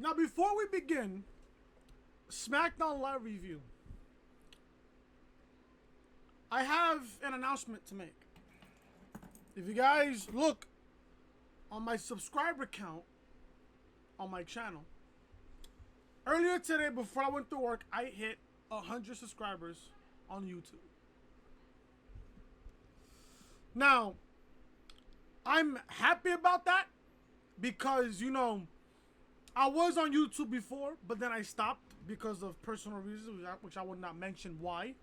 Now, before we begin SmackDown Live review, I have an announcement to make. If you guys look on my subscriber count on my channel, earlier today before I went to work, I hit 100 subscribers on YouTube. Now, I'm happy about that because, you know, I was on YouTube before, but then I stopped because of personal reasons, which I would not mention why.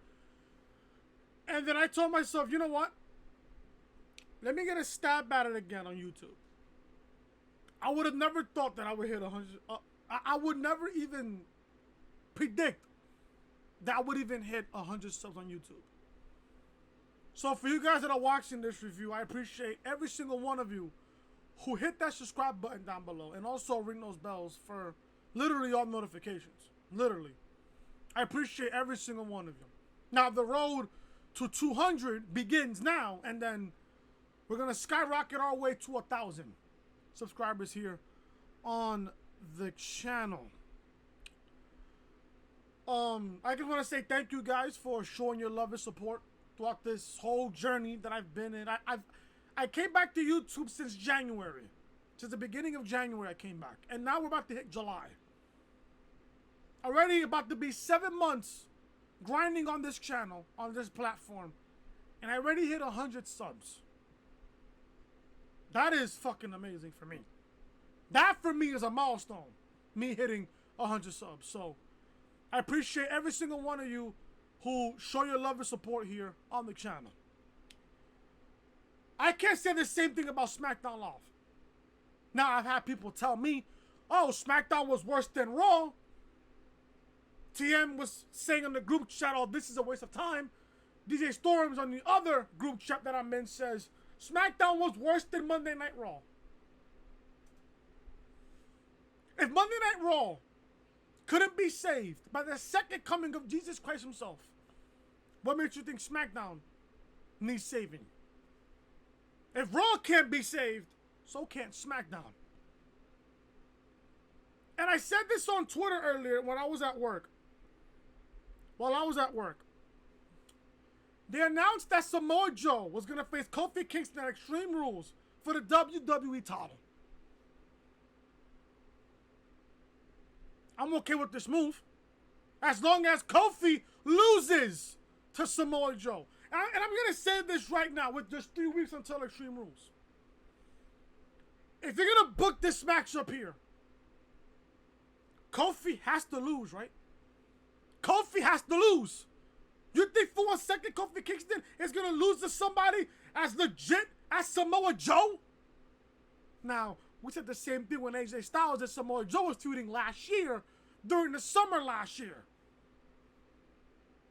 And then I told myself, you know what? Let me get a stab at it again on YouTube. I would have never thought that I would hit 100. I would never even predict that I would even hit 100 subs on YouTube. So for you guys that are watching this review, I appreciate every single one of you who hit that subscribe button down below and also ring those bells for literally all notifications. Literally. I appreciate every single one of you. Now the road to 200 begins now, and then we're going to skyrocket our way to 1,000 subscribers here on the channel. I just want to say thank you guys for showing your love and support throughout this whole journey that I've been in. I came back to YouTube since January. Since the beginning of January I came back. And now we're about to hit July. Already about to be 7 months grinding on this channel, on this platform. And I already hit 100 subs. That is fucking amazing for me. That for me is a milestone. Me hitting 100 subs. So I appreciate every single one of you who show your love and support here on the channel. I can't say the same thing about SmackDown Live. Now, I've had people tell me, oh, SmackDown was worse than Raw. TM was saying in the group chat, oh, this is a waste of time. DJ Storms on the other group chat that I'm in says, SmackDown was worse than Monday Night Raw. If Monday Night Raw couldn't be saved by the second coming of Jesus Christ himself, what makes you think SmackDown needs saving? If Raw can't be saved, so can't SmackDown. And I said this on Twitter earlier when I was at work. While I was at work. They announced that Samoa Joe was going to face Kofi Kingston at Extreme Rules for the WWE title. I'm okay with this move. As long as Kofi loses to Samoa Joe. And I'm going to say this right now with just 3 weeks until Extreme Rules. If you're going to book this matchup here, Kofi has to lose, right? Kofi has to lose. You think for 1 second Kofi Kingston is going to lose to somebody as legit as Samoa Joe? Now, we said the same thing when AJ Styles and Samoa Joe was feuding last year during the summer last year.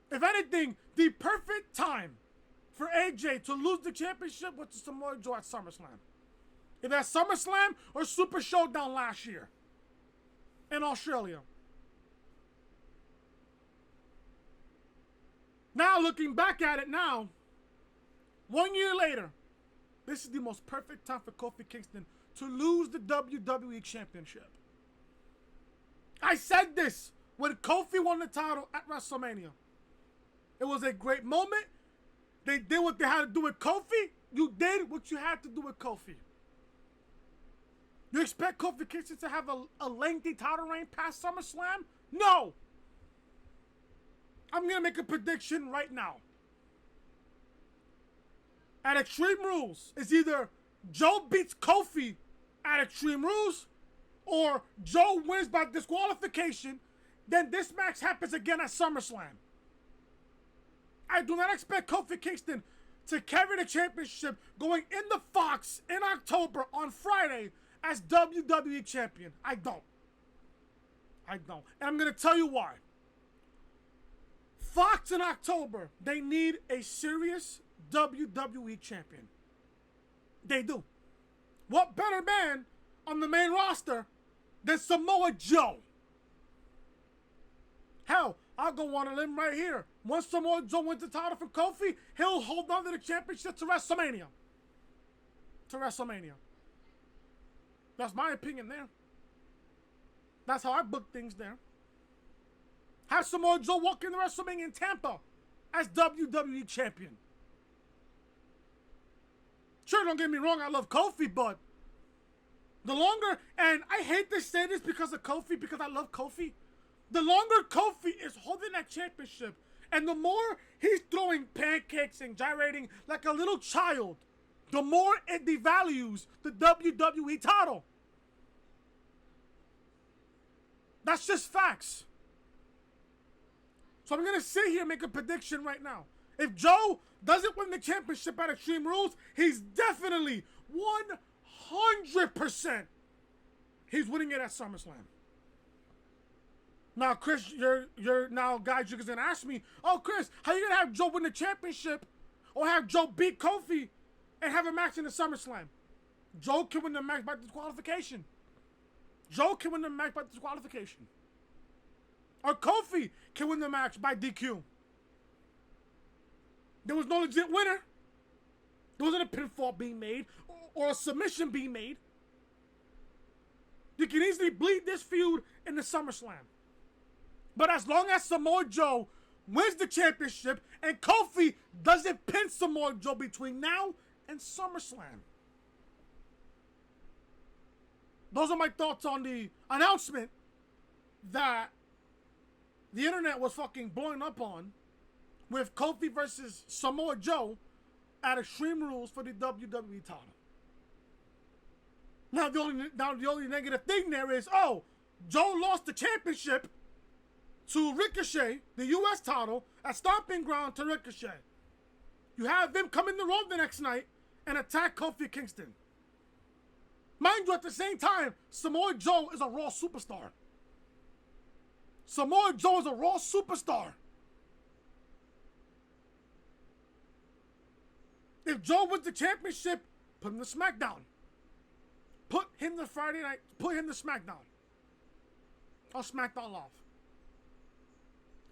If anything, the perfect time for AJ to lose the championship was to Samoa Joe at SummerSlam. If that's SummerSlam or Super Showdown last year in Australia. Now, looking back at it now, 1 year later, this is the most perfect time for Kofi Kingston to lose the WWE Championship. I said this when Kofi won the title at WrestleMania. It was a great moment. They did what they had to do with Kofi. You did what you had to do with Kofi. You expect Kofi Kingston to have a lengthy title reign past SummerSlam? No! I'm going to make a prediction right now. At Extreme Rules, it's either Joe beats Kofi at Extreme Rules or Joe wins by disqualification. Then this match happens again at SummerSlam. I do not expect Kofi Kingston to carry the championship going in the Fox in October on Friday as WWE Champion. I don't. And I'm going to tell you why. Fox in October, they need a serious WWE Champion. They do. What better man on the main roster than Samoa Joe? Hell, I'll go on a limb right here. Once Samoa Joe wins the title from Kofi, he'll hold on to the championship to WrestleMania. That's my opinion there. That's how I book things there. Have Samoa Joe walk in the WrestleMania in Tampa as WWE Champion. Sure, don't get me wrong, I love Kofi, but the longer, and I hate to say this because of Kofi, because I love Kofi, the longer Kofi is holding that championship, and the more he's throwing pancakes and gyrating like a little child, the more it devalues the WWE title. That's just facts. So I'm going to sit here and make a prediction right now. If Joe doesn't win the championship at Extreme Rules, he's definitely 100% he's winning it at SummerSlam. Now, Chris, you're now, guys, you're going to ask me, oh, Chris, how you going to have Joe win the championship or have Joe beat Kofi and have a match in the SummerSlam? Joe can win the match by disqualification. Joe can win the match by disqualification. Or Kofi can win the match by DQ. There was no legit winner. There wasn't a pinfall being made or a submission being made. You can easily bleed this feud in the SummerSlam. But as long as Samoa Joe wins the championship and Kofi doesn't pin Samoa Joe between now and SummerSlam. Those are my thoughts on the announcement that the internet was fucking blowing up on with Kofi versus Samoa Joe at Extreme Rules for the WWE title. Now the only negative thing there is, oh, Joe lost the championship to Ricochet, the U.S. title, at Stomping Ground to Ricochet. You have them come in the Raw the next night and attack Kofi Kingston. Mind you, at the same time, Samoa Joe is a Raw superstar. Samoa Joe is a Raw superstar. If Joe wins the championship, put him to SmackDown. Put him to Friday night. Put him to SmackDown. Or SmackDown Live.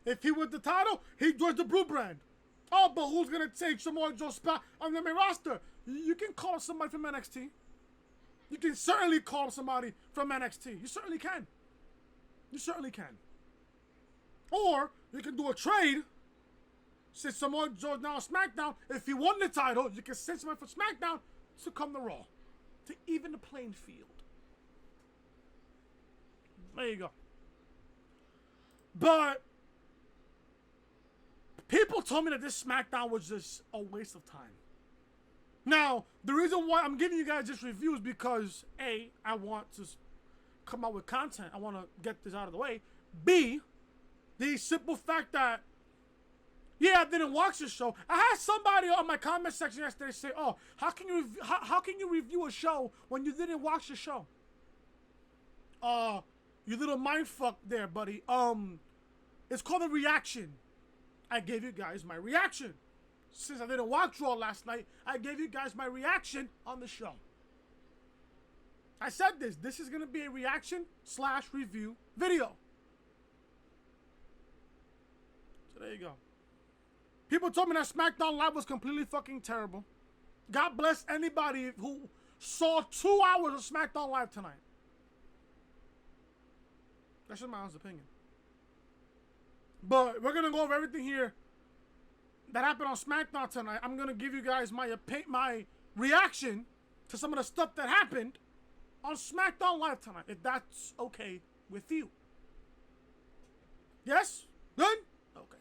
If he wins the title, he joins the Brew brand. Oh, but who's going to take Samoa Joe's spot on the main roster? You can call somebody from NXT. You can certainly call somebody from NXT. You certainly can. You certainly can. Or you can do a trade. Since Samoa Joe now on SmackDown, if he won the title, you can send somebody from SmackDown to come to Raw. To even the playing field. There you go. But people told me that this SmackDown was just a waste of time. Now, the reason why I'm giving you guys this review is because A, I want to come out with content. I want to get this out of the way. B, the simple fact that, yeah, I didn't watch the show. I had somebody on my comment section yesterday say, oh, how can you review a show when you didn't watch the show? You little mindfuck there, buddy. It's called a reaction. I gave you guys my reaction. Since I didn't watch Raw last night, I gave you guys my reaction on the show. I said this. This is going to be a reaction/review video. So there you go. People told me that SmackDown Live was completely fucking terrible. God bless anybody who saw 2 hours of SmackDown Live tonight. That's just my honest opinion. But we're going to go over everything here that happened on SmackDown tonight. I'm going to give you guys my reaction to some of the stuff that happened on SmackDown Live tonight, if that's okay with you. Yes? Good? Okay.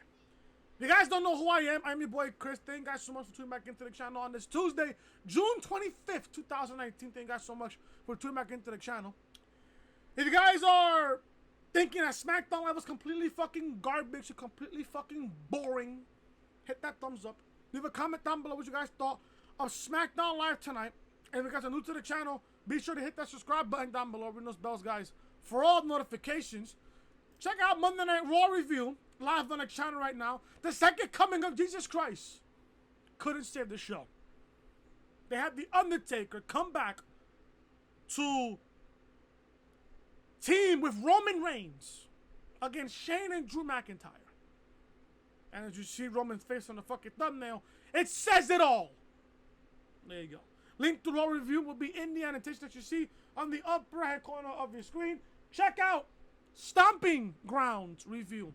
If you guys don't know who I am, I'm your boy Chris. Thank you guys so much for tuning back into the channel on this Tuesday, June 25th, 2019. Thank you guys so much for tuning back into the channel. If you guys are thinking that SmackDown Live was completely fucking garbage or completely fucking boring, hit that thumbs up. Leave a comment down below what you guys thought of SmackDown Live tonight. And if you guys are new to the channel, be sure to hit that subscribe button down below. Ring those bells, guys, for all notifications. Check out Monday Night Raw review live on the channel right now. The second coming of Jesus Christ couldn't save the show. They had The Undertaker come back to team with Roman Reigns against Shane and Drew McIntyre. And as you see Roman's face on the fucking thumbnail, it says it all. There you go. Link to Raw review will be in the annotation that you see on the upper right corner of your screen. Check out Stomping Grounds review.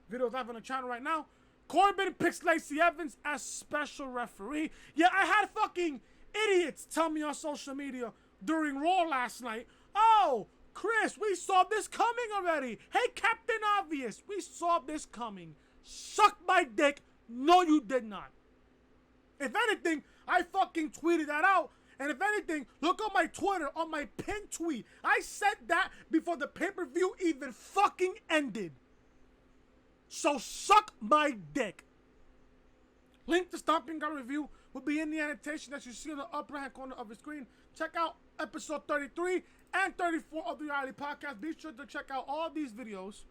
Video's live on the channel right now. Corbin picks Lacey Evans as special referee. Yeah, I had fucking idiots tell me on social media during Raw last night, oh, Chris, we saw this coming already. Hey, Captain Obvious, we saw this coming. Suck my dick. No, you did not. If anything, I fucking tweeted that out. And if anything, look on my Twitter, on my pinned tweet. I said that before the pay-per-view even fucking ended. So suck my dick. Link to Stomping Ground review will be in the annotation that you see in the upper hand corner of the screen. Check out episode 33 and 34 of the Reality Podcast. Be sure to check out all these videos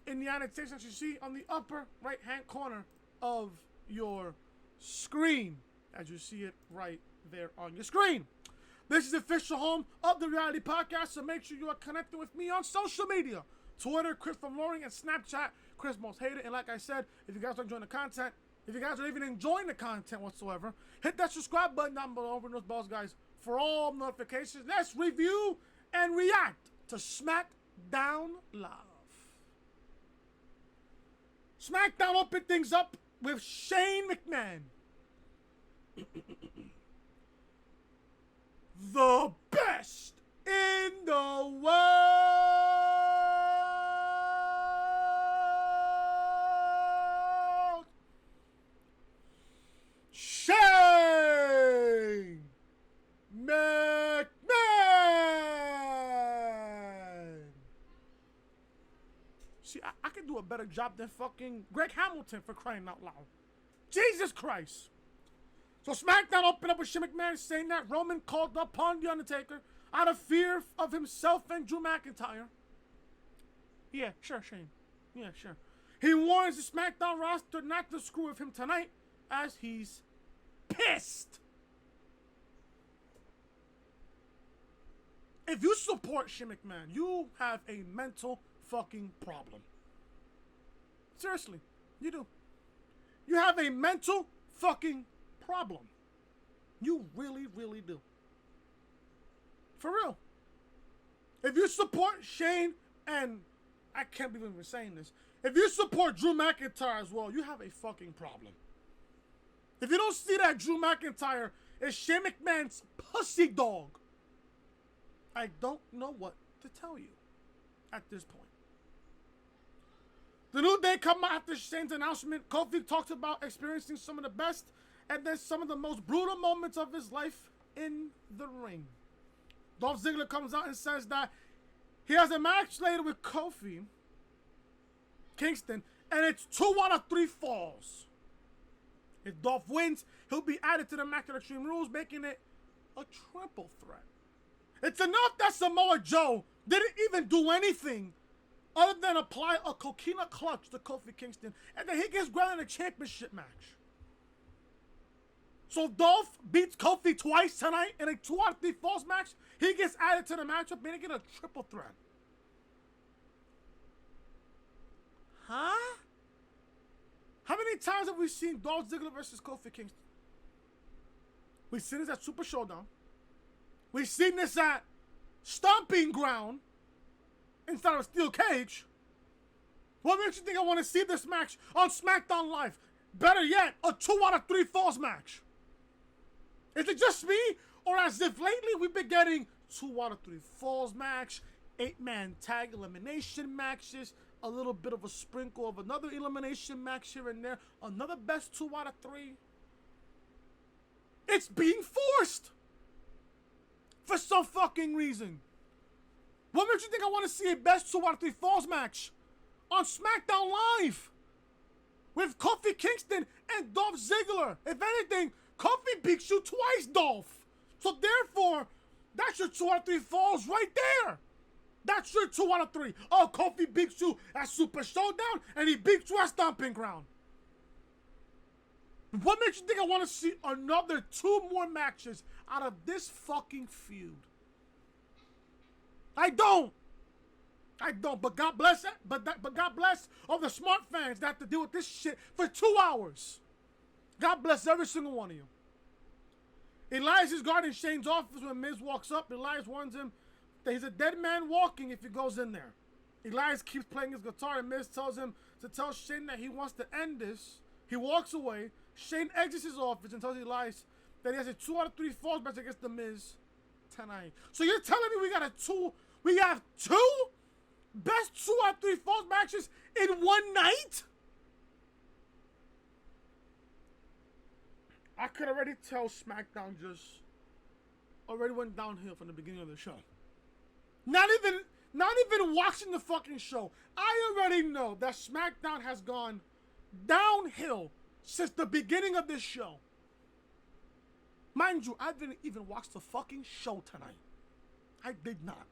in the annotation that you see on the upper right hand corner of your screen, as you see it right there on your screen. This is the official home of the Reality Podcast, so make sure you are connected with me on social media. Twitter, Chris from Loring, and Snapchat, Chris Most Hated. And like I said, if you guys are enjoying the content, if you guys are even enjoying the content whatsoever, hit that subscribe button down below over those balls, guys, for all notifications. Let's review and react to SmackDown Live. SmackDown opened things up with Shane McMahon. The best in the world. Shane McMahon. See, I can do a better job than fucking Greg Hamilton, for crying out loud. Jesus Christ. So SmackDown opened up with Shane McMahon saying that Roman called upon The Undertaker out of fear of himself and Drew McIntyre. Yeah, sure, Shane. Yeah, sure. He warns the SmackDown roster not to screw with him tonight, as he's pissed. If you support Shane McMahon, you have a mental fucking problem. Seriously, you do. You have a mental fucking problem. You really, really do. For real. If you support Shane, and I can't believe I'm saying this, if you support Drew McIntyre as well, you have a fucking problem. If you don't see that Drew McIntyre is Shane McMahon's pussy dog, I don't know what to tell you at this point. The New Day come out after Shane's announcement. Kofi talks about experiencing some of the best and then some of the most brutal moments of his life in the ring. Dolph Ziggler comes out and says that he has a match later with Kofi Kingston, and it's 2 out of 3 falls. If Dolph wins, he'll be added to the match at Extreme Rules, making it a triple threat. It's enough that Samoa Joe didn't even do anything other than apply a coquina clutch to Kofi Kingston, and then he gets granted a championship match. So Dolph beats Kofi twice tonight in a 2 out of 3 falls match. He gets added to the matchup, making it a triple threat. Huh? How many times have we seen Dolph Ziggler versus Kofi Kingston? We've seen this at Super Showdown. We've seen this at Stomping Ground instead of a steel cage. What makes you think I want to see this match on SmackDown Live? Better yet, a 2 out of 3 falls match. Is it just me? Or as if lately we've been getting 2 out of 3 falls match, 8-man tag elimination matches, a little bit of a sprinkle of another elimination match here and there, another best 2 out of 3. It's being forced. For some fucking reason. What makes you think I want to see a best 2 out of 3 falls match on SmackDown Live with Kofi Kingston and Dolph Ziggler? If anything, Kofi beats you twice, Dolph. So therefore, that's your 2 out of 3 falls right there. That's your 2 out of 3. Oh, Kofi beats you at Super Showdown, and he beats you at Stomping Ground. What makes you think I want to see another 2 more matches out of this fucking feud? I don't. But God bless it. But God bless all the smart fans that have to deal with this shit for 2 hours. God bless every single one of you. Elias is guarding Shane's office when Miz walks up. Elias warns him that he's a dead man walking if he goes in there. Elias keeps playing his guitar, and Miz tells him to tell Shane that he wants to end this. He walks away. Shane exits his office and tells Elias that he has a 2 out of 3 falls match against The Miz tonight. So you're telling me we have two best 2 out of 3 falls matches in one night? I could already tell SmackDown just already went downhill from the beginning of the show. Not even watching the fucking show. I already know that SmackDown has gone downhill since the beginning of this show. Mind you, I didn't even watch the fucking show tonight. I did not.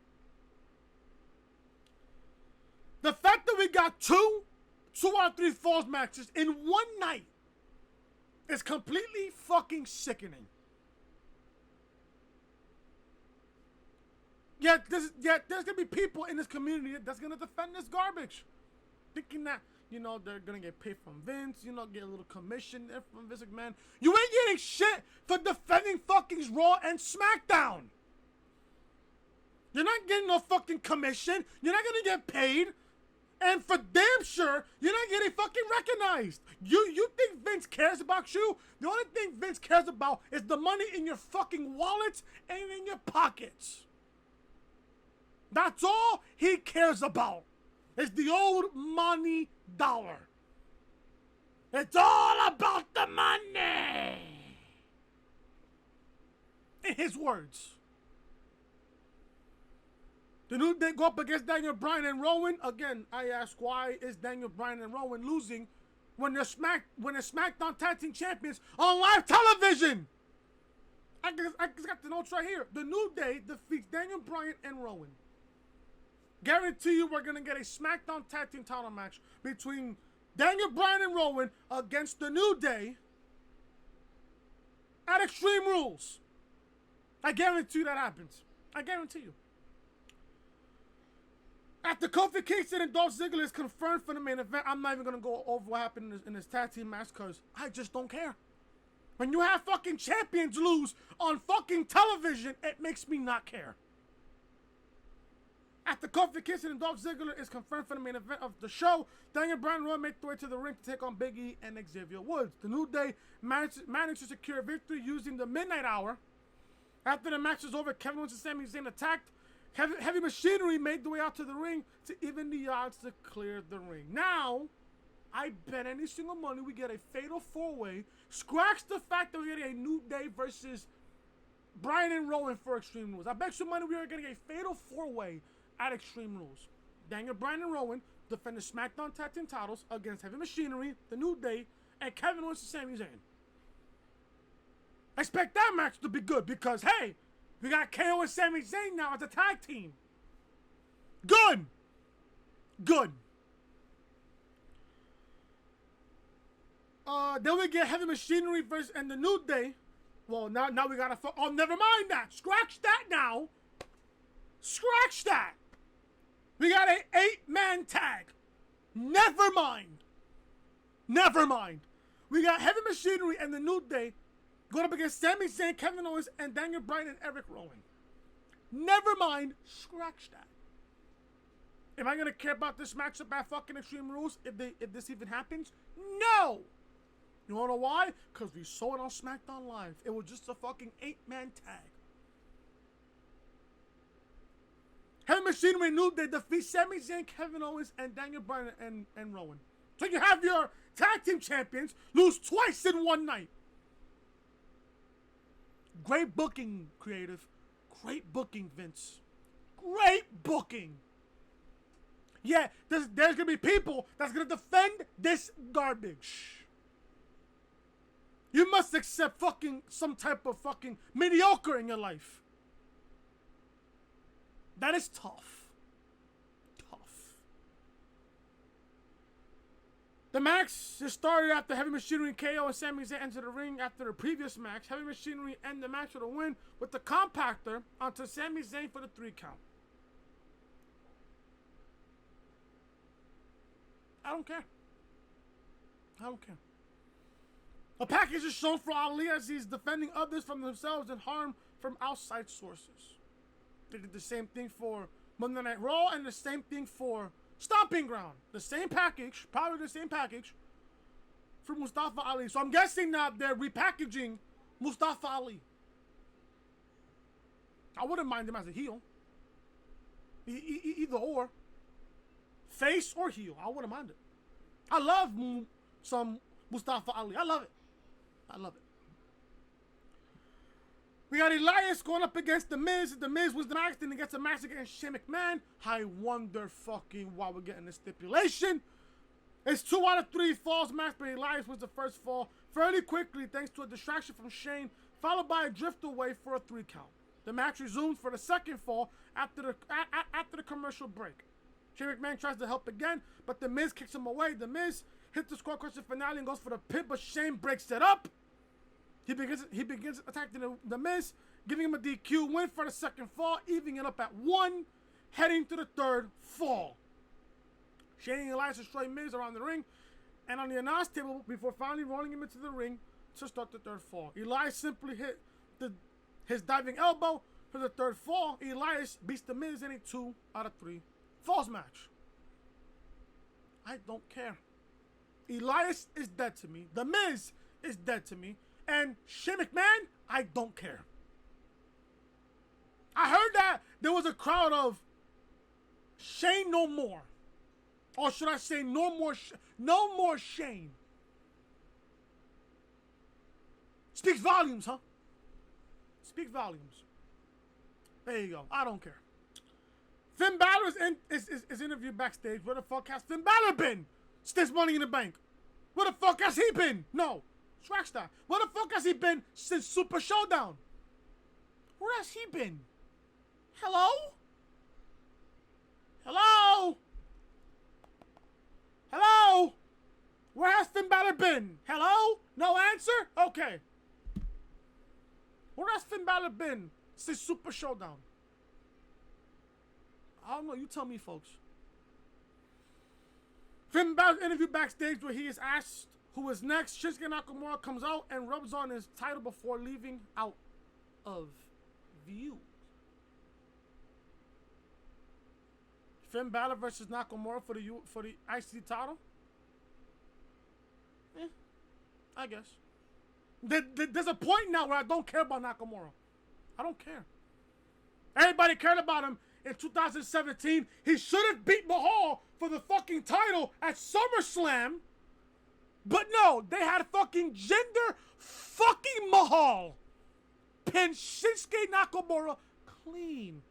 The fact that we got two out of 3 falls matches in one night is completely fucking sickening. Yet there's gonna be people in this community that's gonna defend this garbage, thinking that, you know, they're gonna get paid from Vince, you know, get a little commission from Vince McMahon. You ain't getting shit for defending fucking Raw and SmackDown. You're not getting no fucking commission. You're not gonna get paid, and for damn sure, you're not getting fucking recognized. You think Vince cares about you? The only thing Vince cares about is the money in your fucking wallets and in your pockets. That's all he cares about. It's the old money dollar. It's all about the money. In his words. The New Day go up against Daniel Bryan and Rowan. Again, I ask, why is Daniel Bryan and Rowan losing when they're SmackDown Tag Team Champions on live television? I just got the notes right here. The New Day defeats Daniel Bryan and Rowan. Guarantee you we're going to get a SmackDown Tag Team title match between Daniel Bryan and Rowan against the New Day at Extreme Rules. I guarantee you that happens. I guarantee you. After Kofi Kingston and Dolph Ziggler is confirmed for the main event, I'm not even going to go over what happened in this tag team match because I just don't care. When you have fucking champions lose on fucking television, it makes me not care. After Kofi Kingston and Dolph Ziggler is confirmed for the main event of the show, Daniel Bryan and Rowan make their way to the ring to take on Big E and Xavier Woods. The New Day managed to secure a victory using the Midnight Hour. After the match was over, Kevin Owens and Sami Zayn attacked. Heavy Machinery made their way out to the ring to even the odds to clear the ring. Now, I bet any single money we get a fatal 4-way. Scratch the fact that we're getting a New Day versus Bryan and Rowan for Extreme Rules. I bet you money we are getting a fatal 4-way at Extreme Rules. Daniel Bryan and Rowan defend the SmackDown Tag Team titles against Heavy Machinery, the New Day, and Kevin Owens and Sami Zayn. Expect that match to be good because, hey, we got KO and Sami Zayn now as a tag team. Good. Good. Then we get Heavy Machinery versus and the New Day. Well, now we gotta. Oh, never mind that. Scratch that now. Scratch that. We got an 8-man tag. Never mind. Never mind. We got Heavy Machinery and the New Day going up against Sami Zayn, Kevin Owens, and Daniel Bryan and Eric Rowan. Never mind. Scratch that. Am I gonna care about this matchup at fucking Extreme Rules if this even happens? No. You wanna know why? Because we saw it on SmackDown Live. It was just a fucking 8-man tag. Heavy Machinery and New Day defeat Sami Zayn, Kevin Owens, and Daniel Bryan and Rowan. So you have your tag team champions lose twice in one night. Great booking, creative. Great booking, Vince. Great booking. Yeah, there's gonna be people that's gonna defend this garbage. You must accept fucking some type of fucking mediocre in your life. That is tough. Tough. The match is started after Heavy Machinery and KO and Sami Zayn enter the ring after the previous match. Heavy Machinery end the match with a win with the compactor onto Sami Zayn for the 3 count. I don't care. I don't care. A package is shown for Ali as he's defending others from themselves and harm from outside sources. They did the same thing for Monday Night Raw, and the same thing for Stomping Ground. The same package, probably the same package for Mustafa Ali. So I'm guessing now they're repackaging Mustafa Ali. I wouldn't mind him as a heel. Either or. Face or heel. I wouldn't mind it. I love some Mustafa Ali. I love it. I love it. We got Elias going up against The Miz. The Miz was the match, then he gets a match against Shane McMahon. I wonder fucking why we're getting this stipulation. It's 2 out of 3 falls match, but Elias was the first fall fairly quickly thanks to a distraction from Shane, followed by a drift away for a 3 count. The match resumes for the second fall after the commercial break. Shane McMahon tries to help again, but The Miz kicks him away. The Miz hits the squad crusher finale and goes for the pin, but Shane breaks it up. He begins attacking the Miz, giving him a DQ win for the second fall, evening it up at 1, heading to the third fall. Shane and Elias destroy Miz around the ring and on the announce table before finally rolling him into the ring to start the third fall. Elias simply hit his diving elbow for the third fall. Elias beats the Miz in a 2 out of 3 falls match. I don't care. Elias is dead to me. The Miz is dead to me. And Shane McMahon, I don't care. I heard that there was a crowd of Shane no more. Or should I say no more Shane. Speaks volumes, huh? Speaks volumes. There you go. I don't care. Finn Balor is interviewed backstage. Where the fuck has Finn Balor been since Money in the Bank? Where the fuck has he been? No. Scratch that. Where the fuck has he been since Super Showdown? Where has he been? Hello? Hello? Hello? Where has Finn Balor been? Hello? No answer? Okay. Where has Finn Balor been since Super Showdown? I don't know. You tell me, folks. Finn Balor interviewed backstage where he is asked who is next. Shinsuke Nakamura comes out and rubs on his title before leaving out of view. Finn Balor versus Nakamura for the IC title. I guess. There's a point now where I don't care about Nakamura. I don't care. Everybody cared about him in 2017. He should have beat Mahal for the fucking title at SummerSlam. But no, they had fucking Jinder fucking Mahal pin Shinsuke Nakamura clean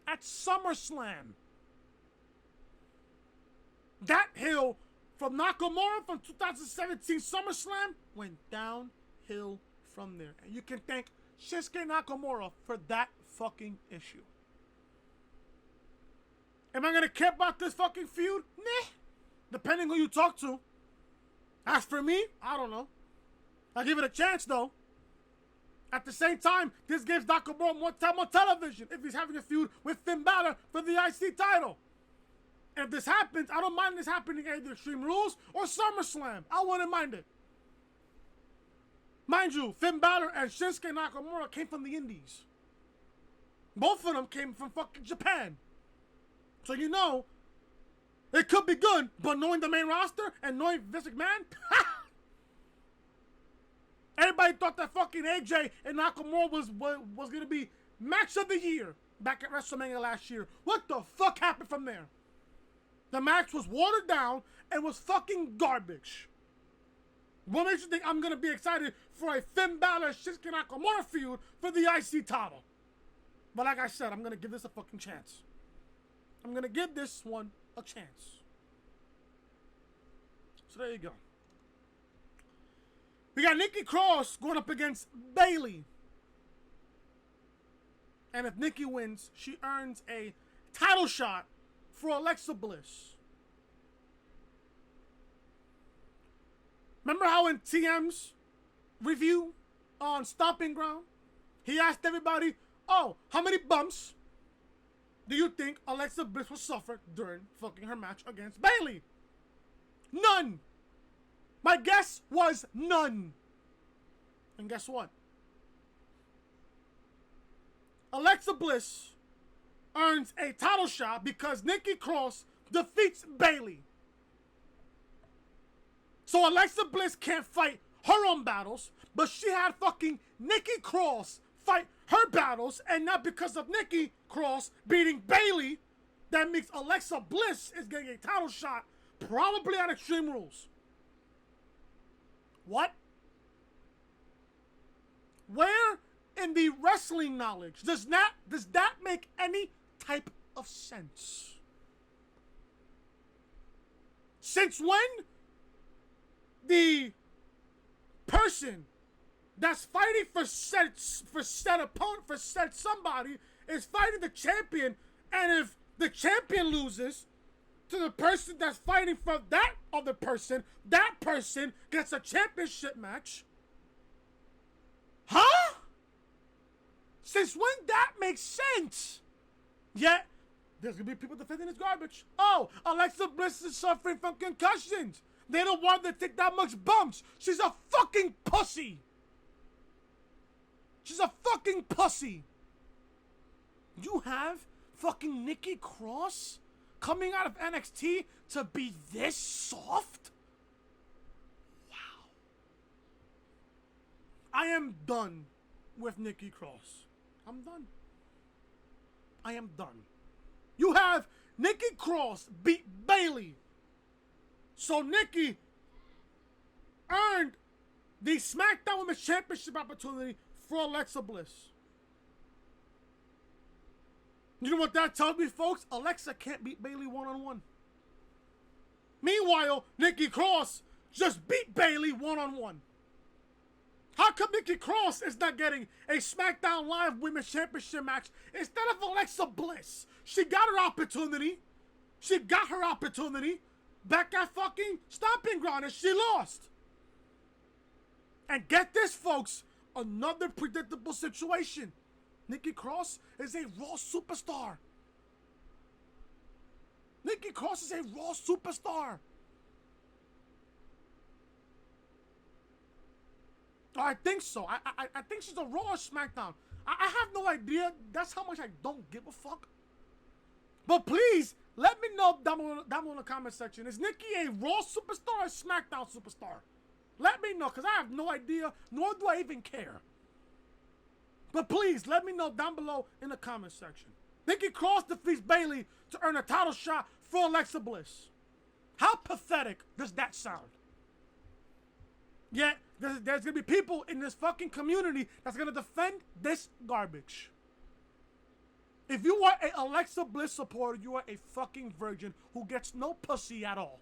at SummerSlam. That hill from Nakamura from 2017 SummerSlam went downhill from there. And you can thank Shinsuke Nakamura for that fucking issue. Am I going to care about this fucking feud? Nah. Depending who you talk to. As for me, I don't know. I give it a chance, though. At the same time, this gives Nakamura more time on television if he's having a feud with Finn Balor for the IC title. And if this happens, I don't mind this happening at either Extreme Rules or SummerSlam. I wouldn't mind it. Mind you, Finn Balor and Shinsuke Nakamura came from the Indies. Both of them came from fucking Japan. So you know, it could be good, but knowing the main roster and knowing Vince McMahon, everybody thought that fucking AJ and Nakamura was going to be match of the year back at WrestleMania last year. What the fuck happened from there? The match was watered down and was fucking garbage. What makes you think I'm going to be excited for a Finn Balor Shinsuke Nakamura feud for the IC title? But like I said, I'm going to give this a fucking chance. I'm going to give this one a chance. So there you go. We got Nikki Cross going up against Bayley. And if Nikki wins, she earns a title shot for Alexa Bliss. Remember how in TM's review on Stomping Ground, he asked everybody, oh, how many bumps do you think Alexa Bliss will suffer during fucking her match against Bayley? None. My guess was none. And guess what? Alexa Bliss earns a title shot because Nikki Cross defeats Bayley. So Alexa Bliss can't fight her own battles, but she had fucking Nikki Cross fight her battles, and not because of Nikki Cross beating Bayley, that means Alexa Bliss is getting a title shot, probably on Extreme Rules. What? Where in the wrestling knowledge does that make any type of sense? Since when the person that's fighting for said opponent, for said somebody, is fighting the champion, and if the champion loses to the person that's fighting for that other person, that person gets a championship match? Huh? Since when that makes sense? Yet, there's gonna be people defending this garbage. Oh, Alexa Bliss is suffering from concussions. They don't want her to take that much bumps. She's a fucking pussy. She's a fucking pussy. You have fucking Nikki Cross coming out of NXT to be this soft? Wow. I am done with Nikki Cross. I'm done. I am done. You have Nikki Cross beat Bayley. So Nikki earned the SmackDown Women's Championship opportunity for Alexa Bliss. You know what that tells me, folks? Alexa can't beat Bayley one-on-one. Meanwhile, Nikki Cross just beat Bayley one-on-one. How come Nikki Cross is not getting a SmackDown Live Women's Championship match instead of Alexa Bliss? She got her opportunity. She got her opportunity back at fucking Stomping Ground, and she lost. And get this, folks, another predictable situation. Nikki Cross is a Raw superstar. Nikki Cross is a Raw superstar. I think so. I think she's a Raw or SmackDown. I have no idea. That's how much I don't give a fuck. But please, let me know down below in the comment section. Is Nikki a Raw superstar or SmackDown superstar? Let me know, because I have no idea, nor do I even care. But please, let me know down below in the comment section. Nikki Cross defeats Bayley to earn a title shot for Alexa Bliss. How pathetic does that sound? Yet, there's going to be people in this fucking community that's going to defend this garbage. If you are a Alexa Bliss supporter, you are a fucking virgin who gets no pussy at all.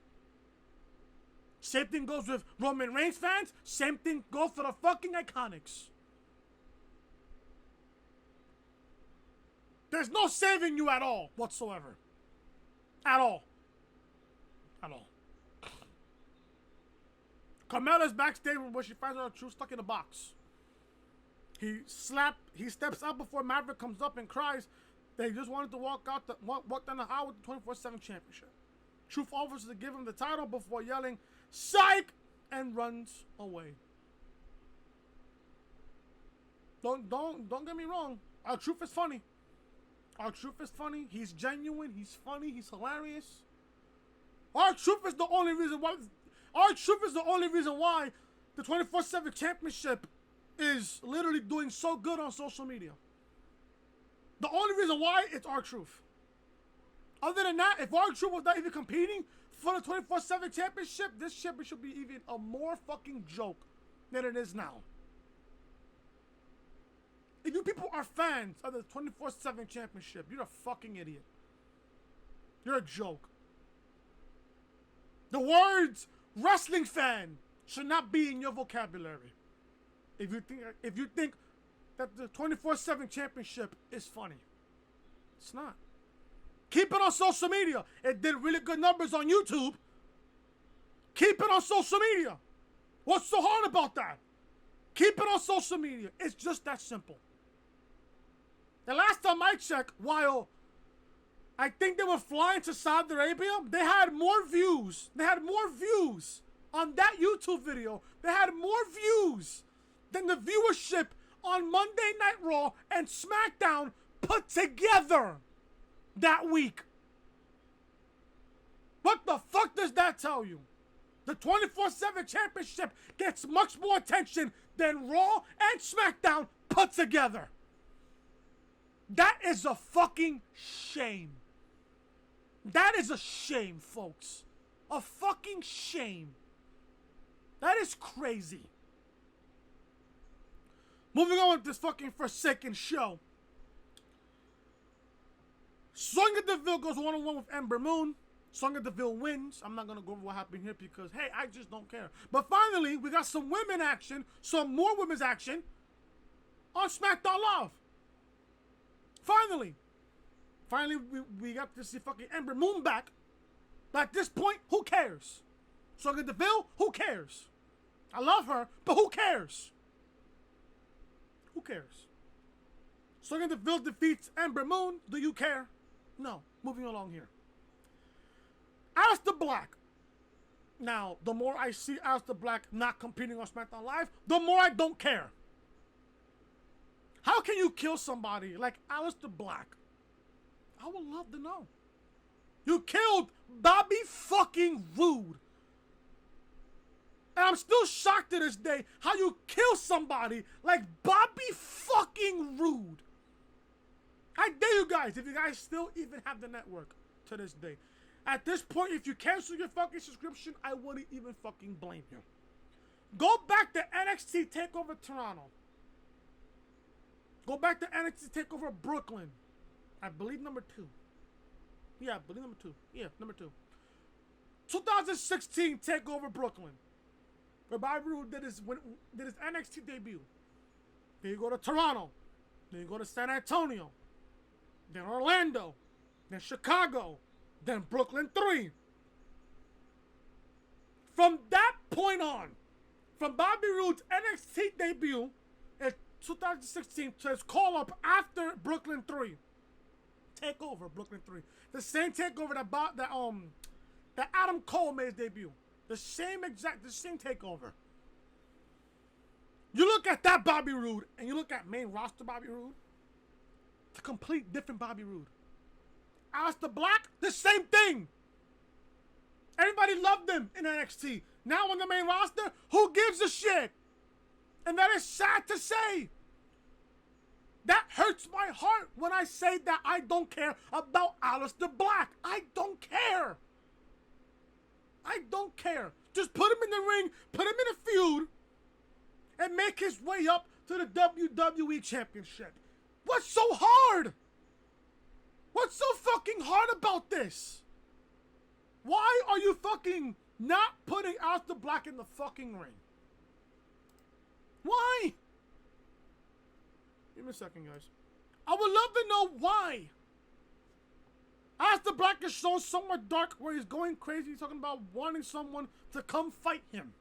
Same thing goes with Roman Reigns fans. Same thing goes for the fucking Iconics. There's no saving you at all whatsoever. At all. At all. Carmella's backstage where she finds her truth stuck in a box. He steps out before Maverick comes up and cries that he just wanted to walk down the aisle with the 24/7 championship. Truth offers to give him the title before yelling, "Psych!" and runs away. Don't get me wrong. Our Truth is funny. Our Truth is funny. He's genuine. He's funny. He's hilarious. Our Truth is the only reason why. Our Truth is the only reason why the 24/7 championship is literally doing so good on social media. The only reason why, it's our Truth. Other than that, if our Truth was not even competing for the 24/7 championship, this shit should be even a more fucking joke than it is now. If you people are fans of the 24/7 championship, you're a fucking idiot. You're a joke. The words wrestling fan should not be in your vocabulary. If you think that the 24/7 championship is funny, it's not. Keep it on social media. It did really good numbers on YouTube. Keep it on social media. What's so hard about that? Keep it on social media. It's just that simple. The last time I checked, while I think they were flying to Saudi Arabia, they had more views. They had more views on that YouTube video. They had more views than the viewership on Monday Night Raw and SmackDown put together. that week. What the fuck does that tell you? The 24/7 championship gets much more attention than Raw and SmackDown put together. That is a fucking shame. That is a shame, folks. A fucking shame. That is crazy. Moving on with this fucking Forsaken show. Sonya Deville goes one-on-one with Ember Moon. Sonya Deville wins. I'm not going to go over what happened here because, hey, I just don't care. But finally, we got some women action, some more women's action on SmackDown Live. Finally, we got to see fucking Ember Moon back. But at this point, who cares? Sonya Deville, who cares? I love her, but who cares? Who cares? Sonya Deville defeats Ember Moon. Do you care? No. Moving along here. Aleister Black. Now, the more I see Aleister Black not competing on SmackDown Live, the more I don't care. How can you kill somebody like Aleister Black? I would love to know. You killed Bobby fucking Roode. And I'm still shocked to this day how you kill somebody like Bobby fucking Roode. I dare you guys, if you guys still even have the network to this day. At this point, if you cancel your fucking subscription, I wouldn't even fucking blame you. Go back to NXT TakeOver Toronto. Go back to NXT TakeOver Brooklyn. I believe number 2. Yeah, I believe number 2. Yeah, number 2. 2016 TakeOver Brooklyn. Where Bobby Roode did his NXT debut. Then you go to Toronto. Then you go to San Antonio. Then Orlando. Then Chicago. Then Brooklyn 3. From that point on, from Bobby Roode's NXT debut in 2016 to his call-up after Brooklyn 3. TakeOver Brooklyn 3. The same TakeOver that Adam Cole made his debut. The same TakeOver. You look at that Bobby Roode and you look at main roster Bobby Roode. It's a complete different Bobby Roode. Aleister Black, the same thing. Everybody loved him in NXT. Now on the main roster, who gives a shit? And that is sad to say. That hurts my heart when I say that I don't care about Aleister Black. I don't care. I don't care. Just put him in the ring, put him in a feud, and make his way up to the WWE Championship. What's so hard? What's so fucking hard about this? Why are you fucking not putting Aleister Black in the fucking ring? Why? Give me a second, guys. I would love to know why. Aleister Black is shown somewhere dark where he's going crazy. He's talking about wanting someone to come fight him.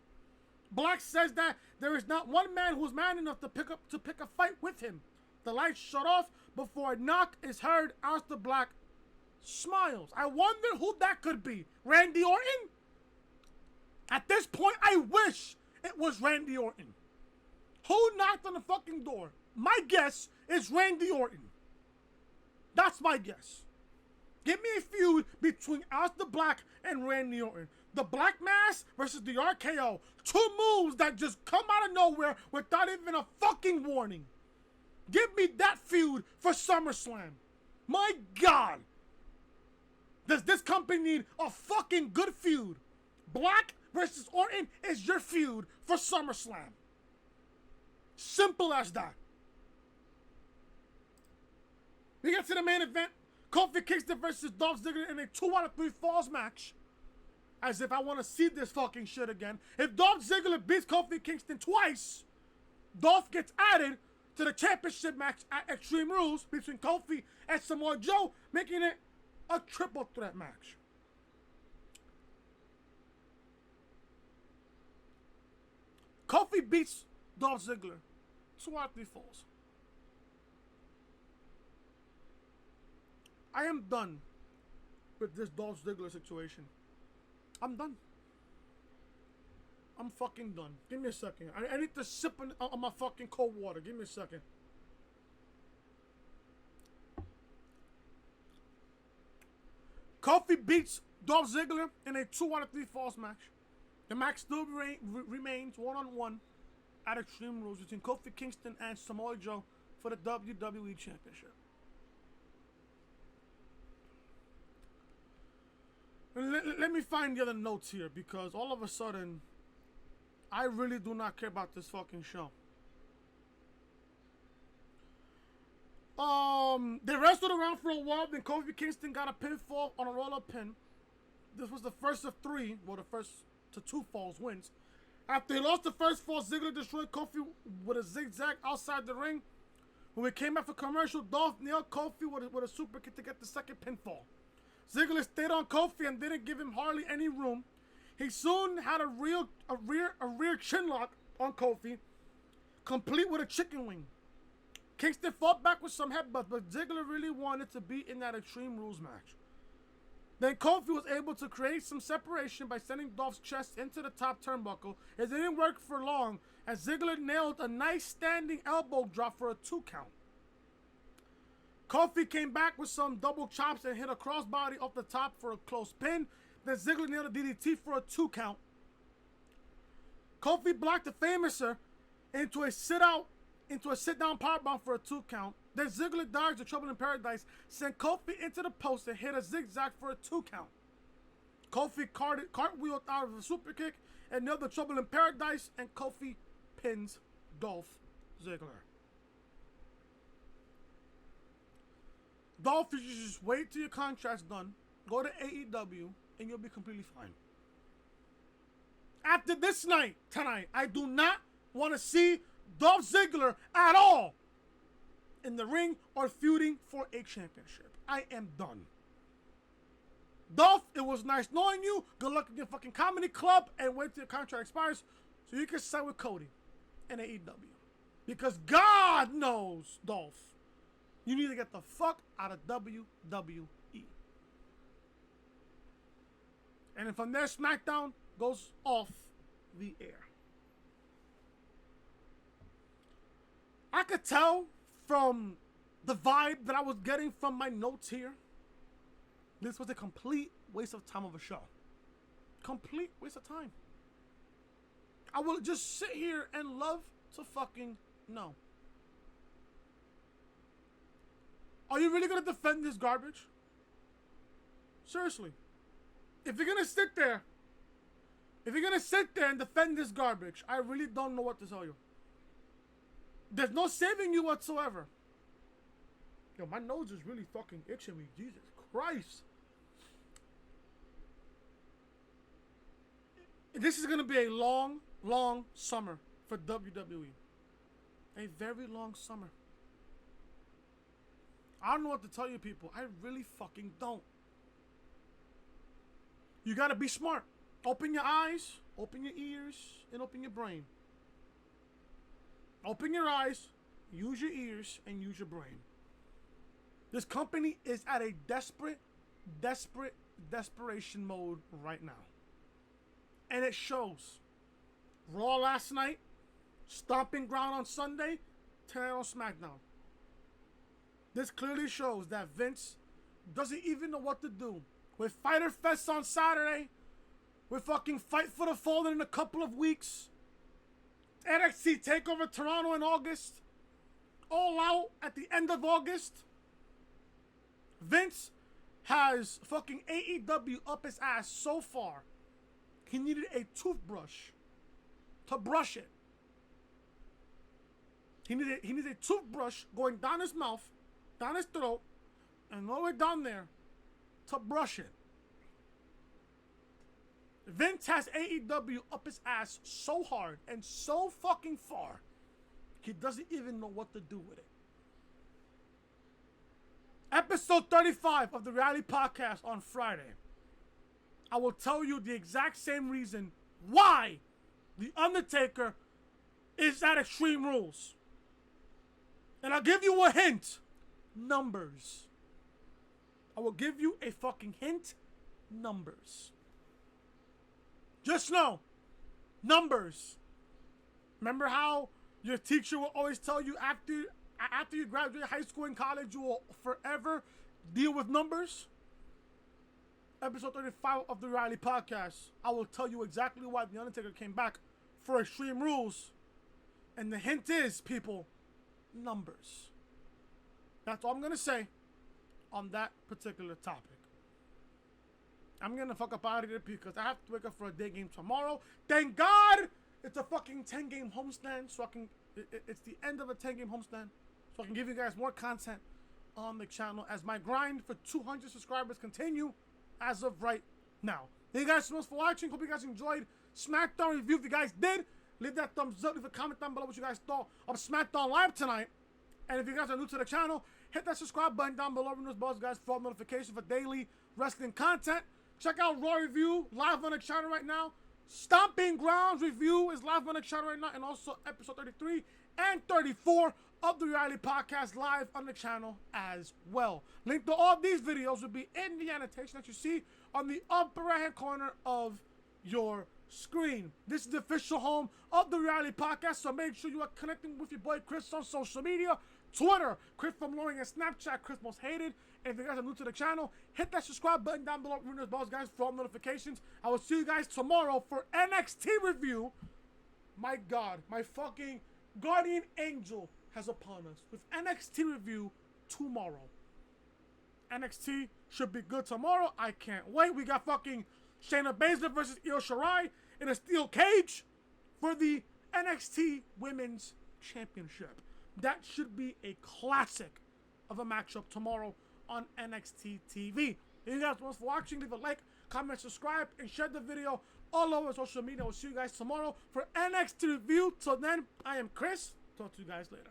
Black says that there is not one man who's man enough to pick a fight with him. The lights shut off before a knock is heard. Aleister Black smiles. I wonder who that could be. Randy Orton? At this point, I wish it was Randy Orton. Who knocked on the fucking door? My guess is Randy Orton. That's my guess. Give me a feud between Aleister Black and Randy Orton. The Black Mass versus the RKO. 2 moves that just come out of nowhere without even a fucking warning. Give me that feud for SummerSlam. My God. Does this company need a fucking good feud? Black versus Orton is your feud for SummerSlam. Simple as that. We get to the main event. Kofi Kingston versus Dolph Ziggler in a 2 out of 3 falls match. As if I want to see this fucking shit again. If Dolph Ziggler beats Kofi Kingston twice, Dolph gets added to the championship match at Extreme Rules between Kofi and Samoa Joe, making it a triple threat match. Kofi beats Dolph Ziggler 2 out of 3 falls. I am done with this Dolph Ziggler situation. I'm done. I'm fucking done. Give me a second. I need to sip on my fucking cold water. Give me a second. Kofi beats Dolph Ziggler in a 2 out of 3 falls match. The match still remains 1-on-1 at Extreme Rules between Kofi Kingston and Samoa Joe for the WWE Championship. Let me find the other notes here, because all of a sudden, I really do not care about this fucking show. They wrestled around for a while, then Kofi Kingston got a pinfall on a roll-up pin. This was the first of 3, well, the first to 2 falls wins. After he lost the first fall, Ziggler destroyed Kofi with a zigzag outside the ring. When we came back for commercial, Dolph nailed Kofi with a super kick to get the second pinfall. Ziggler stayed on Kofi and didn't give him hardly any room. He soon had a rear chin lock on Kofi, complete with a chicken wing. Kingston fought back with some headbutts, but Ziggler really wanted to be in that Extreme Rules match. Then Kofi was able to create some separation by sending Dolph's chest into the top turnbuckle. It didn't work for long, as Ziggler nailed a nice standing elbow drop for a 2 count. Kofi came back with some double chops and hit a crossbody off the top for a close pin. Then Ziggler nailed a DDT for a 2 count. Kofi blocked the Famouser into a sit-down powerbomb for a 2 count. Then Ziggler dodged the Trouble in Paradise, sent Kofi into the post and hit a zigzag for a 2 count. Kofi cartwheeled out of a super kick and nailed the Trouble in Paradise, and Kofi pins Dolph Ziggler. Dolph, you should just wait till your contract's done, go to AEW, and you'll be completely fine. After this night, tonight, I do not want to see Dolph Ziggler at all in the ring or feuding for a championship. I am done. Dolph, it was nice knowing you. Good luck in your fucking comedy club, and wait till your contract expires so you can sign with Cody and AEW. Because God knows, Dolph, you need to get the fuck out of WWE. And from there, SmackDown goes off the air. I could tell from the vibe that I was getting from my notes here, this was a complete waste of time of a show. Complete waste of time. I will just sit here and love to fucking know. Are you really going to defend this garbage? Seriously. If you're going to sit there and defend this garbage, I really don't know what to tell you. There's no saving you whatsoever. Yo, my nose is really fucking itching me. Jesus Christ. This is going to be a long, long summer for WWE. A very long summer. I don't know what to tell you, people. I really fucking don't. You gotta be smart. Open your eyes, open your ears, and open your brain. Open your eyes, use your ears, and use your brain. This company is at a desperation mode right now. And it shows. Raw last night, stomping ground on Sunday, tonight on SmackDown. This clearly shows that Vince doesn't even know what to do. With Fyter Fest on Saturday, with fucking Fight for the Fallen in a couple of weeks, NXT TakeOver Toronto in August, All Out at the end of August, Vince has fucking AEW up his ass so far, he needed a toothbrush to brush it. He needed a toothbrush going down his mouth, down his throat, and all the way down there to brush it. Vince has AEW up his ass so hard and so fucking far, he doesn't even know what to do with it. Episode 35 of the Reality Podcast on Friday. I will tell you the exact same reason why The Undertaker is at Extreme Rules. And I'll give you a hint. Numbers. I will give you a fucking hint. Numbers. Just know. Numbers. Remember how your teacher will always tell you after you graduate high school and college, you will forever deal with numbers? episode 35 of the Reality Podcast, I will tell you exactly why The Undertaker came back for Extreme Rules. And the hint is, people, numbers. That's all I'm going to say on that particular topic. I'm going to fuck up out of here because I have to wake up for a day game tomorrow. Thank God it's a fucking 10-game homestand, so I can... It's the end of a 10-game homestand, so I can give you guys more content on the channel as my grind for 200 subscribers continue as of right now. Thank you guys so much for watching. Hope you guys enjoyed SmackDown review. If you guys did, leave that thumbs up. Leave a comment down below what you guys thought of SmackDown Live tonight. And if you guys are new to the channel, hit that subscribe button down below. Ring those bells, guys, for notifications for daily wrestling content. Check out Raw review live on the channel right now. Stomping Grounds review is live on the channel right now, and also episode 33 and 34 of the Reality Podcast live on the channel as well. Link to all these videos will be in the annotation that you see on the upper right hand corner of your screen. This is the official home of the Reality Podcast, so make sure you are connecting with your boy Chris on social media. Twitter, Chris from Loring, and Snapchat, Chris Most Hated. And if you guys are new to the channel, hit that subscribe button down below. Ring those bells, guys, for all notifications. I will see you guys tomorrow for NXT review. My God, my fucking guardian angel has upon us with NXT review tomorrow. NXT should be good tomorrow. I can't wait. We got fucking Shayna Baszler versus Io Shirai in a steel cage for the NXT Women's Championship. That should be a classic of a matchup tomorrow on NXT TV. Thank you guys so much for watching. Leave a like, comment, subscribe, and share the video all over social media. We'll see you guys tomorrow for NXT review. Till then, I am Chris. Talk to you guys later.